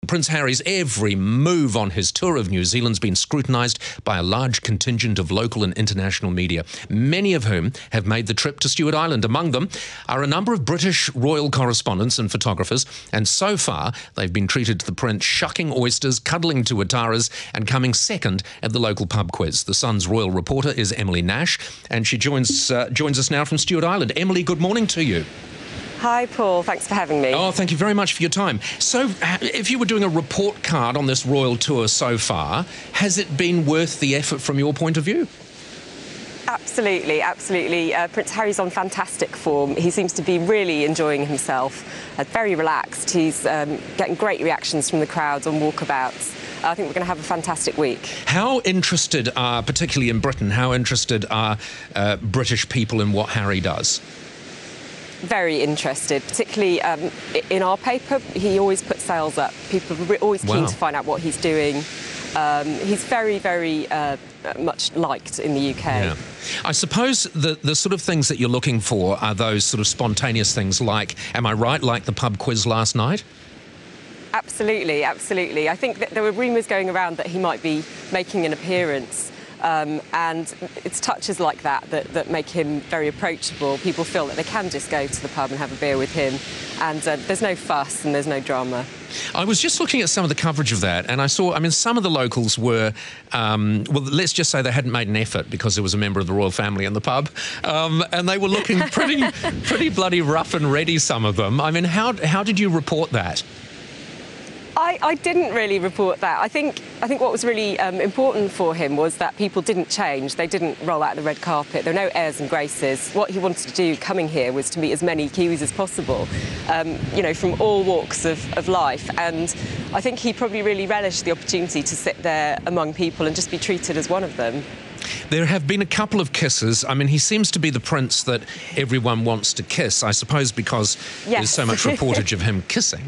Prince Harry's every move on his tour of New Zealand's been scrutinised by a large contingent of local and international media, many of whom have made the trip to Stewart Island. Among them are a number of British royal correspondents and photographers, and so far they've been treated to the Prince shucking oysters, cuddling tuataras, and coming second at the local pub quiz. The Sun's royal reporter is Emily Nash, and she joins us now from Stewart Island. Emily, good morning to you. Hi, Paul. Thanks for having me. Oh, thank you very much for your time. So, if you were doing a report card on this royal tour so far, has it been worth the effort from your point of view? Absolutely, absolutely. Prince Harry's on fantastic form. He seems to be really enjoying himself, very relaxed. He's getting great reactions from the crowds on walkabouts. I think we're going to have a fantastic week. How interested are, particularly in Britain, how interested are British people in what Harry does? Very interested, particularly in our paper. He always puts sales up. People are always keen to find out what he's doing. He's very, very much liked in the UK. Yeah. I suppose the sort of things that you're looking for are those sort of spontaneous things like, am I right, like the pub quiz last night? Absolutely, absolutely. I think that there were rumours going around that he might be making an appearance. And it's touches like that make him very approachable. People feel that they can just go to the pub and have a beer with him, and there's no fuss and there's no drama. I was just looking at some of the coverage of that, and I saw, some of the locals were, well, let's just say they hadn't made an effort because there was a member of the royal family in the pub, and they were looking pretty bloody rough and ready, some of them. How did you report that? I didn't really report that. I think what was really important for him was that people didn't change. They didn't roll out the red carpet. There were no airs and graces. What he wanted to do coming here was to meet as many Kiwis as possible, from all walks of life. And I think he probably really relished the opportunity to sit there among people and just be treated as one of them. There have been a couple of kisses. He seems to be the prince that everyone wants to kiss, I suppose because there's so much reportage of him kissing.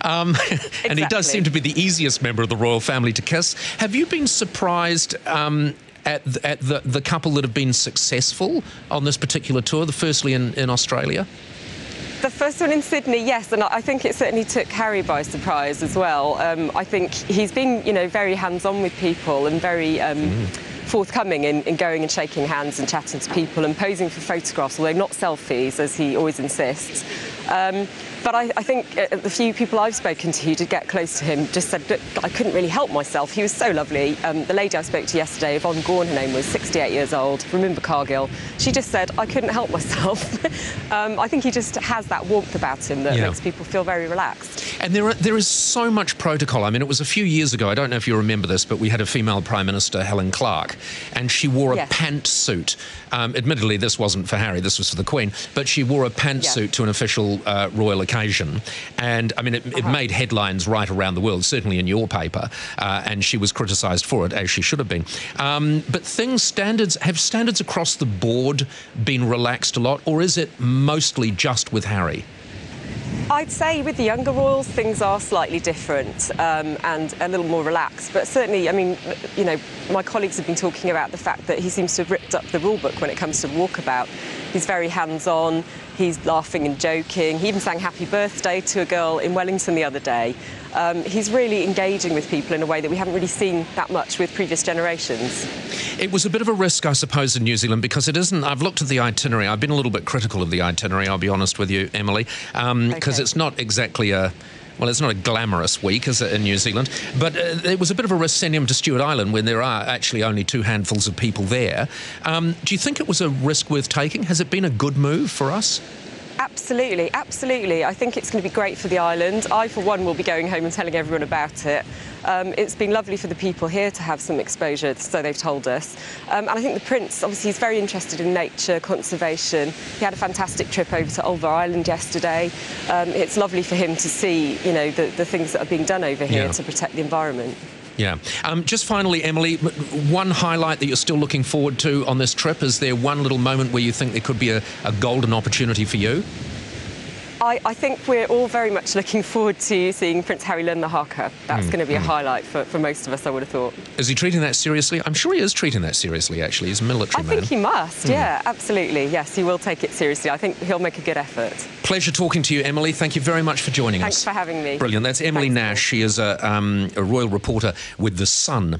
And he does seem to be the easiest member of the royal family to kiss. Have you been surprised at the couple that have been successful on this particular tour, the firstly in Australia? The first one in Sydney, yes, and I think it certainly took Harry by surprise as well. I think he's been, very hands-on with people and very forthcoming in going and shaking hands and chatting to people and posing for photographs, although not selfies, as he always insists. But I think the few people I've spoken to who did get close to him just said, look, I couldn't really help myself. He was so lovely. The lady I spoke to yesterday, Yvonne Gorn, her name was, 68 years old, from Invercargill. She just said, I couldn't help myself. I think he just has that warmth about him that makes people feel very relaxed. And there is so much protocol. It was a few years ago, I don't know if you remember this, but we had a female Prime Minister, Helen Clark, and she wore a pantsuit. Admittedly, this wasn't for Harry, this was for the Queen, but she wore a pantsuit to an official royal occasion. And, it made headlines right around the world, certainly in your paper, and she was criticised for it, as she should have been. But have standards across the board been relaxed a lot, or is it mostly just with Harry? I'd say with the younger royals, things are slightly different and a little more relaxed. But certainly, my colleagues have been talking about the fact that he seems to have ripped up the rule book when it comes to walkabout. He's very hands-on, he's laughing and joking. He even sang Happy Birthday to a girl in Wellington the other day. He's really engaging with people in a way that we haven't really seen that much with previous generations. It was a bit of a risk, I suppose, in New Zealand because it isn't. I've looked at the itinerary. I've been a little bit critical of the itinerary, I'll be honest with you, Emily, because it's not exactly it's not a glamorous week, is it, in New Zealand? But it was a bit of a risk sending him to Stewart Island when there are actually only 2 handfuls of people there. Do you think it was a risk worth taking? Has it been a good move for us? Absolutely, absolutely. I think it's going to be great for the island. I, for one, will be going home and telling everyone about it. It's been lovely for the people here to have some exposure, so they've told us. And I think the Prince, obviously, is very interested in nature, conservation. He had a fantastic trip over to Ulva Island yesterday. It's lovely for him to see, the things that are being done over here to protect the environment. Yeah. Just finally, Emily, one highlight that you're still looking forward to on this trip, is there one little moment where you think there could be a golden opportunity for you? I think we're all very much looking forward to seeing Prince Harry learn the haka. That's going to be a highlight for most of us, I would have thought. Is he treating that seriously? I'm sure he is treating that seriously, actually. He's a military man. I think he must, yeah, absolutely. Yes, he will take it seriously. I think he'll make a good effort. Pleasure talking to you, Emily. Thank you very much for joining us. Thanks for having me. Brilliant. That's Emily Nash. She is a royal reporter with The Sun.